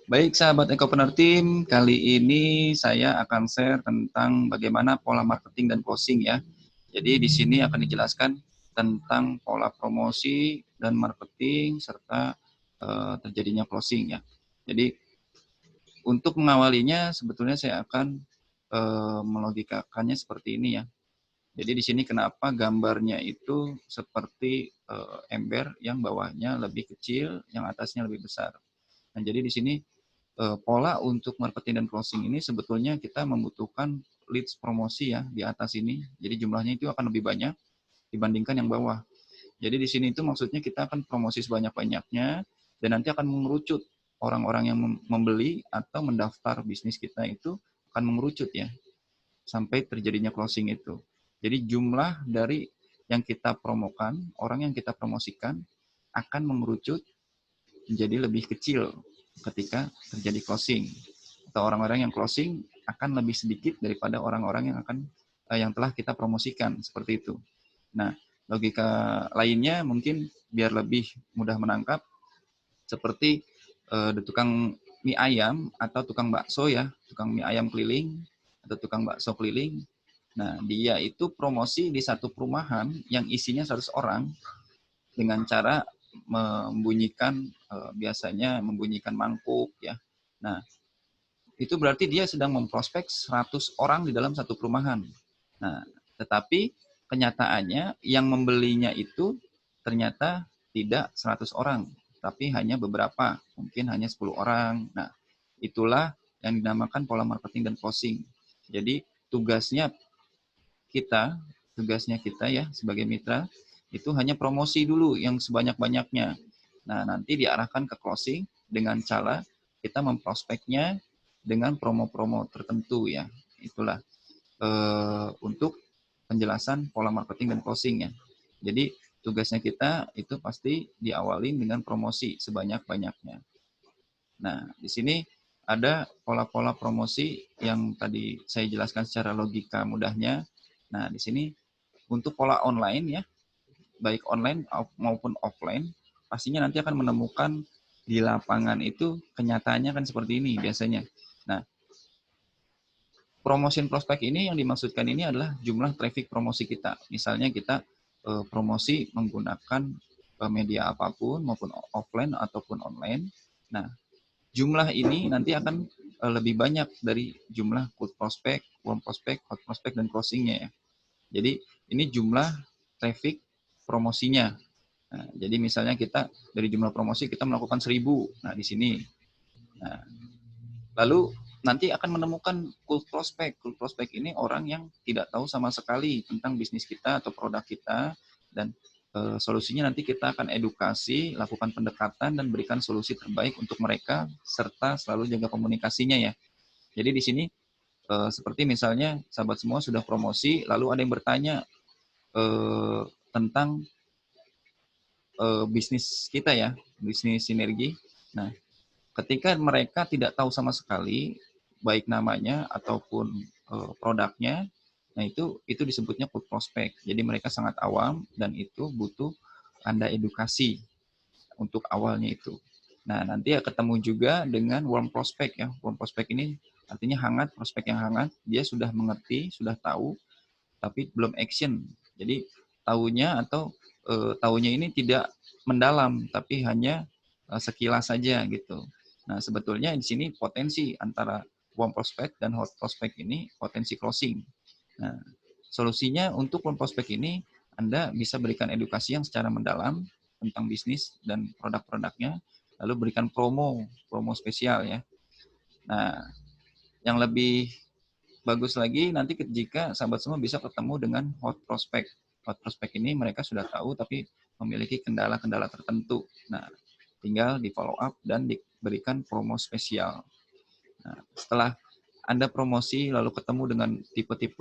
Baik sahabat Ekopreneur Team, kali ini saya akan share tentang bagaimana pola marketing dan closing ya. Jadi di sini akan dijelaskan tentang pola promosi dan marketing serta terjadinya closing ya. Jadi untuk mengawalinya sebetulnya saya akan melogikakannya seperti ini ya. Jadi di sini kenapa gambarnya itu seperti ember yang bawahnya lebih kecil, yang atasnya lebih besar. Nah, jadi di sini pola untuk marketing dan closing ini sebetulnya kita membutuhkan leads promosi ya di atas ini. Jadi jumlahnya itu akan lebih banyak dibandingkan yang bawah. Jadi di sini itu maksudnya kita akan promosi sebanyak-banyaknya dan nanti akan mengerucut orang-orang yang membeli atau mendaftar bisnis kita itu akan mengerucut ya sampai terjadinya closing itu. Jadi jumlah dari yang kita promokan, orang yang kita promosikan akan mengerucut menjadi lebih kecil ketika terjadi closing. Atau orang-orang yang closing akan lebih sedikit daripada orang-orang yang akan yang telah kita promosikan seperti itu. Nah, logika lainnya mungkin biar lebih mudah menangkap seperti tukang mie ayam atau tukang bakso ya, tukang mie ayam keliling atau tukang bakso keliling. Nah, dia itu promosi di satu perumahan yang isinya 100 orang dengan cara membunyikan biasanya membunyikan mangkuk ya. Nah, itu berarti dia sedang memprospek 100 orang di dalam satu perumahan. Nah, tetapi kenyataannya yang membelinya itu ternyata tidak 100 orang, tapi hanya beberapa, mungkin hanya 10 orang. Nah, itulah yang dinamakan pola marketing dan closing. Jadi tugasnya kita, tugasnya kita ya sebagai mitra itu hanya promosi dulu yang sebanyak-banyaknya. Nah, nanti diarahkan ke closing dengan cara kita memprospeknya dengan promo-promo tertentu ya. Itulah untuk penjelasan pola marketing dan closing ya. Jadi tugasnya kita itu pasti diawali dengan promosi sebanyak-banyaknya. Nah, di sini ada pola-pola promosi yang tadi saya jelaskan secara logika mudahnya. Nah, di sini untuk pola online ya, baik online maupun offline, pastinya nanti akan menemukan di lapangan itu kenyataannya kan seperti ini biasanya. Nah, promosi prospek ini yang dimaksudkan ini adalah jumlah traffic promosi kita. Misalnya kita promosi menggunakan media apapun maupun offline ataupun online. Nah, jumlah ini nanti akan lebih banyak dari jumlah cold prospect, warm prospect, hot prospect, dan closingnya ya. Jadi ini jumlah traffic promosinya. Nah, jadi misalnya kita dari jumlah promosi kita melakukan 1.000. Nah, di sini. Nah, lalu nanti akan menemukan cold prospect. Cold prospect ini orang yang tidak tahu sama sekali tentang bisnis kita atau produk kita dan solusinya nanti kita akan edukasi, lakukan pendekatan dan berikan solusi terbaik untuk mereka serta selalu jaga komunikasinya ya. Jadi di sini seperti misalnya sahabat semua sudah promosi, lalu ada yang bertanya tentang bisnis kita ya, bisnis sinergi. Nah, ketika mereka tidak tahu sama sekali baik namanya ataupun produknya, nah itu disebutnya cold prospect. Jadi mereka sangat awam dan itu butuh Anda edukasi untuk awalnya itu. Nah, nanti ya ketemu juga dengan warm prospect ya. Warm prospect ini artinya hangat, prospek yang hangat. Dia sudah mengerti, sudah tahu, tapi belum action. Jadi tahunya atau tahunya ini tidak mendalam, tapi hanya sekilas saja gitu. Nah, sebetulnya di sini potensi antara warm prospect dan hot prospect ini potensi closing. Nah, solusinya untuk warm prospect ini Anda bisa berikan edukasi yang secara mendalam tentang bisnis dan produk-produknya, lalu berikan promo spesial ya. Nah, yang lebih bagus lagi nanti jika sahabat semua bisa ketemu dengan hot prospect. Hot prospect ini mereka sudah tahu tapi memiliki kendala-kendala tertentu. Nah, tinggal di follow up dan diberikan promo spesial. Nah, setelah Anda promosi lalu ketemu dengan tipe-tipe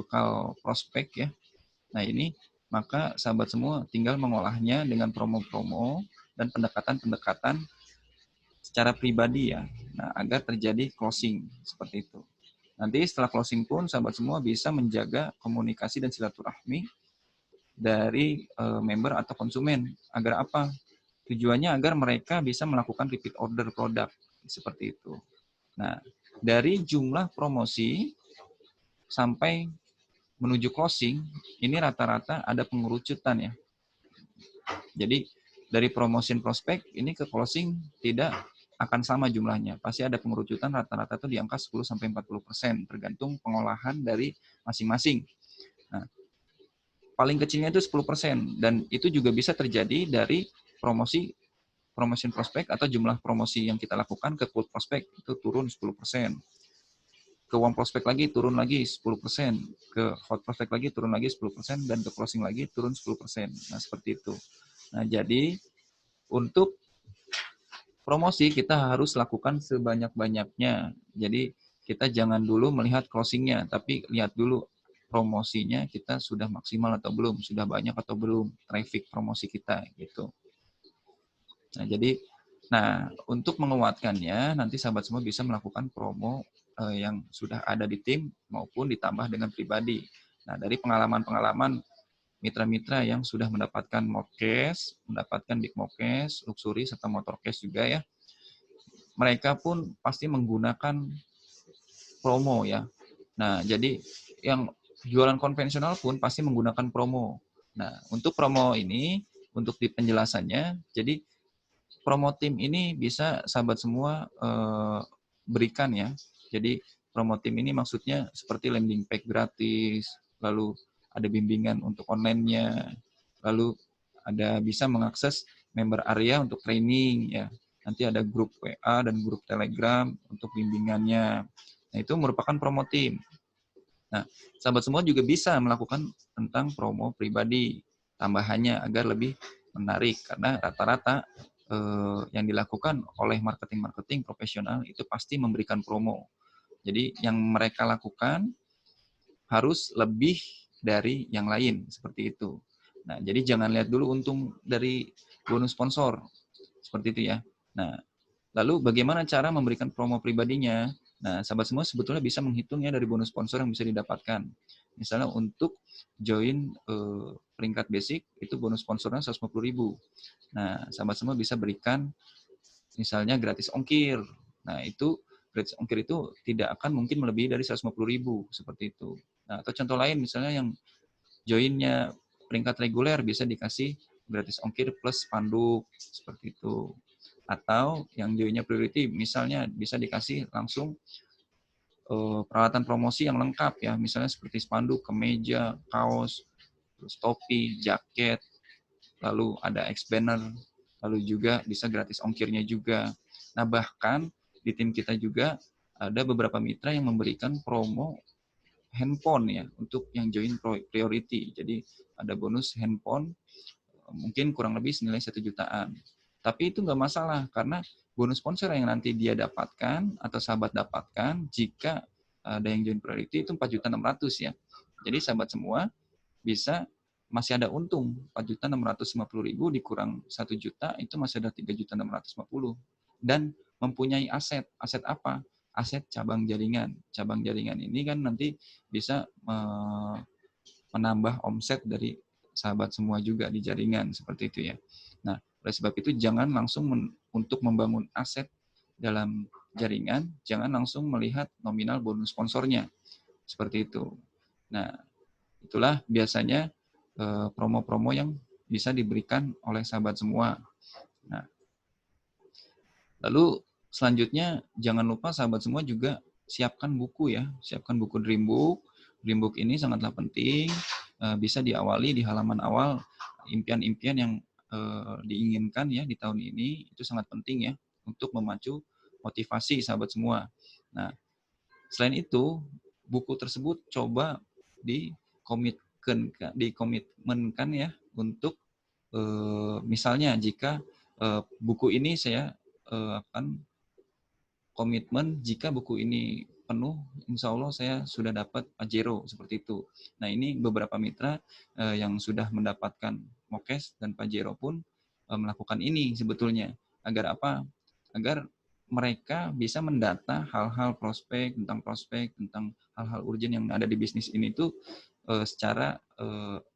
prospek ya. Nah, ini maka sahabat semua tinggal mengolahnya dengan promo-promo dan pendekatan-pendekatan secara pribadi ya. Nah, agar terjadi closing seperti itu. Nanti setelah closing pun sahabat semua bisa menjaga komunikasi dan silaturahmi dari member atau konsumen. Agar apa? Tujuannya agar mereka bisa melakukan repeat order produk seperti itu. Nah, dari jumlah promosi sampai menuju closing, ini rata-rata ada pengerucutan ya. Jadi dari promosi prospek ini ke closing tidak akan sama jumlahnya. Pasti ada pengerucutan rata-rata itu di angka 10-40%, tergantung pengolahan dari masing-masing. Nah, paling kecilnya itu 10%, dan itu juga bisa terjadi dari promosi prospek atau jumlah promosi yang kita lakukan ke cold prospek itu turun 10%. Ke warm prospek lagi turun lagi 10%, ke hot prospek lagi turun lagi 10%, dan ke closing lagi turun 10%. Nah, seperti itu. Nah, jadi untuk promosi kita harus lakukan sebanyak-banyaknya. Jadi kita jangan dulu melihat closingnya, tapi lihat dulu promosinya kita sudah maksimal atau belum, sudah banyak atau belum traffic promosi kita gitu. Nah, jadi untuk menguatkannya nanti sahabat semua bisa melakukan promo yang sudah ada di tim maupun ditambah dengan pribadi. Nah, dari pengalaman-pengalaman mitra-mitra yang sudah mendapatkan Mobcase, mendapatkan Big Mobcase, Luxury, serta Motorcase juga ya, mereka pun pasti menggunakan promo ya. Nah, jadi yang jualan konvensional pun pasti menggunakan promo. Nah, untuk promo ini, untuk di penjelasannya, jadi promo tim ini bisa sahabat semua berikan ya. Jadi promo tim ini maksudnya seperti landing page gratis, lalu ada bimbingan untuk online-nya, lalu ada bisa mengakses member area untuk training ya. Nanti ada grup WA dan grup Telegram untuk bimbingannya. Nah, itu merupakan promo tim. Nah, sahabat semua juga bisa melakukan tentang promo pribadi tambahannya agar lebih menarik, karena rata-rata yang dilakukan oleh marketing profesional itu pasti memberikan promo. Jadi yang mereka lakukan harus lebih dari yang lain, seperti itu. Nah, jadi jangan lihat dulu untung dari bonus sponsor, seperti itu ya. Nah, lalu bagaimana cara memberikan promo pribadinya? Nah, sahabat semua sebetulnya bisa menghitungnya dari bonus sponsor yang bisa didapatkan. Misalnya untuk join peringkat basic, itu bonus sponsornya 150.000. Nah, sahabat semua bisa berikan misalnya gratis ongkir. Nah, itu gratis ongkir itu tidak akan mungkin melebihi dari 150.000, seperti itu. Nah, atau contoh lain misalnya yang joinnya peringkat reguler bisa dikasih gratis ongkir plus spanduk, seperti itu. Atau yang joinnya priority misalnya bisa dikasih langsung peralatan promosi yang lengkap ya, misalnya seperti spanduk, kemeja, kaos, terus topi, jaket, lalu ada X-banner, lalu juga bisa gratis ongkirnya juga. Nah, bahkan di tim kita juga ada beberapa mitra yang memberikan promo handphone ya untuk yang join priority. Jadi ada bonus handphone mungkin kurang lebih senilai 1 jutaan. Tapi itu nggak masalah karena bonus sponsor yang nanti dia dapatkan atau sahabat dapatkan jika ada yang join priority itu 4.600.000 ya. Jadi sahabat semua bisa masih ada untung 4.650.000 dikurang 1 juta itu masih ada 3.650.000 dan mempunyai aset. Aset apa? Aset cabang jaringan. Cabang jaringan ini kan nanti bisa menambah omset dari sahabat semua juga di jaringan seperti itu ya. Nah, oleh sebab itu jangan langsung untuk membangun aset dalam jaringan, jangan langsung melihat nominal bonus sponsornya. Seperti itu. Nah, itulah biasanya promo-promo yang bisa diberikan oleh sahabat semua. Nah, lalu selanjutnya jangan lupa sahabat semua juga siapkan buku ya, siapkan buku Dreambook. Dreambook ini sangatlah penting, bisa diawali di halaman awal impian-impian yang diinginkan ya di tahun ini, itu sangat penting ya untuk memacu motivasi sahabat semua. Nah, selain itu buku tersebut coba dikomitmenkan ya untuk misalnya jika buku ini saya akan komitmen jika buku ini penuh, insya Allah saya sudah dapat Pajero seperti itu. Nah, ini beberapa mitra yang sudah mendapatkan Mokes dan Pajero pun melakukan ini sebetulnya. Agar apa? Agar mereka bisa mendata hal-hal prospek, tentang hal-hal urgent yang ada di bisnis ini tuh secara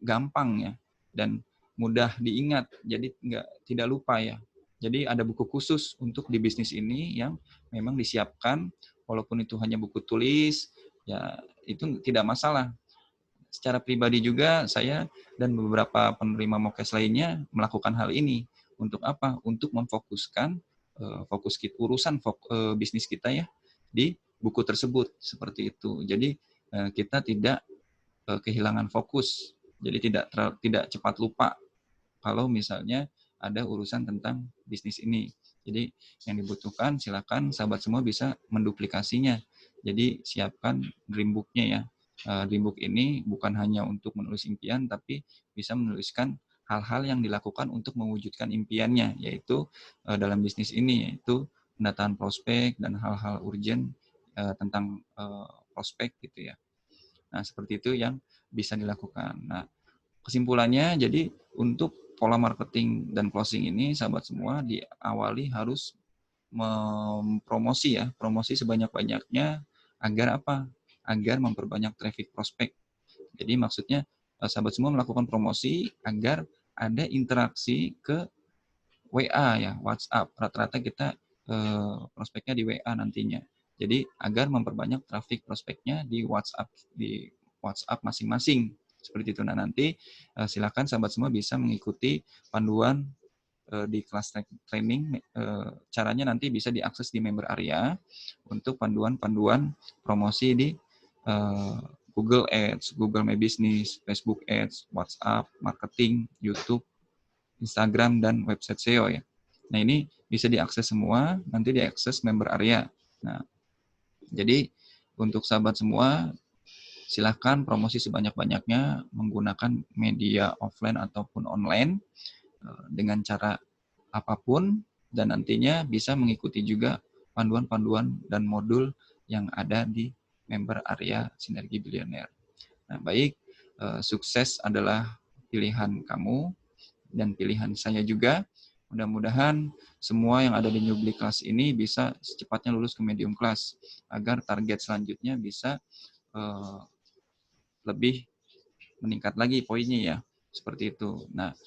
gampang ya dan mudah diingat. Jadi tidak lupa ya. Jadi ada buku khusus untuk di bisnis ini yang memang disiapkan, walaupun itu hanya buku tulis, ya itu tidak masalah. Secara pribadi juga saya dan beberapa penerima Mokes lainnya melakukan hal ini. Untuk apa? Untuk memfokuskan bisnis kita ya di buku tersebut seperti itu. Jadi kita tidak kehilangan fokus. Jadi tidak cepat lupa kalau misalnya ada urusan tentang bisnis ini. Jadi yang dibutuhkan silakan sahabat semua bisa menduplikasinya. Jadi siapkan dreambook-nya ya. Dreambook ini bukan hanya untuk menulis impian, tapi bisa menuliskan hal-hal yang dilakukan untuk mewujudkan impiannya, yaitu dalam bisnis ini, yaitu pendataan prospek dan hal-hal urgent tentang prospek gitu ya. Nah, seperti itu yang bisa dilakukan. Nah, kesimpulannya, jadi untuk pola marketing dan closing ini, sahabat semua, diawali harus mempromosi ya, promosi sebanyak-banyaknya agar apa? Agar memperbanyak traffic prospek. Jadi maksudnya sahabat semua melakukan promosi agar ada interaksi ke WA ya, WhatsApp. Rata-rata kita prospeknya di WA nantinya. Jadi agar memperbanyak traffic prospeknya di WhatsApp masing-masing. Seperti itu. Nah, nanti silakan sahabat semua bisa mengikuti panduan di kelas training. Caranya nanti bisa diakses di member area untuk panduan-panduan promosi di Google Ads, Google My Business, Facebook Ads, WhatsApp, marketing, YouTube, Instagram, dan website SEO ya. Nah, ini bisa diakses semua, nanti diakses member area. Nah, jadi untuk sahabat semua, silahkan promosi sebanyak-banyaknya menggunakan media offline ataupun online dengan cara apapun, dan nantinya bisa mengikuti juga panduan-panduan dan modul yang ada di member area Sinergi Bilioner. Nah, baik, sukses adalah pilihan kamu dan pilihan saya juga. Mudah-mudahan semua yang ada di Newbly Class ini bisa secepatnya lulus ke medium class agar target selanjutnya bisa lebih meningkat lagi poinnya ya. Seperti itu. Nah,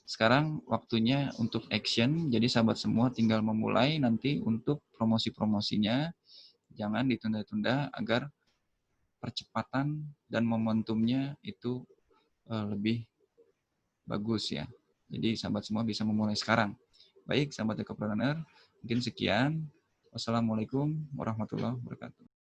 sekarang waktunya untuk action. Jadi sahabat semua tinggal memulai nanti untuk promosi-promosinya. Jangan ditunda-tunda agar percepatan dan momentumnya itu lebih bagus ya. Jadi sahabat semua bisa memulai sekarang. Baik, sahabat Ekopreneur, mungkin sekian. Wassalamualaikum warahmatullahi wabarakatuh.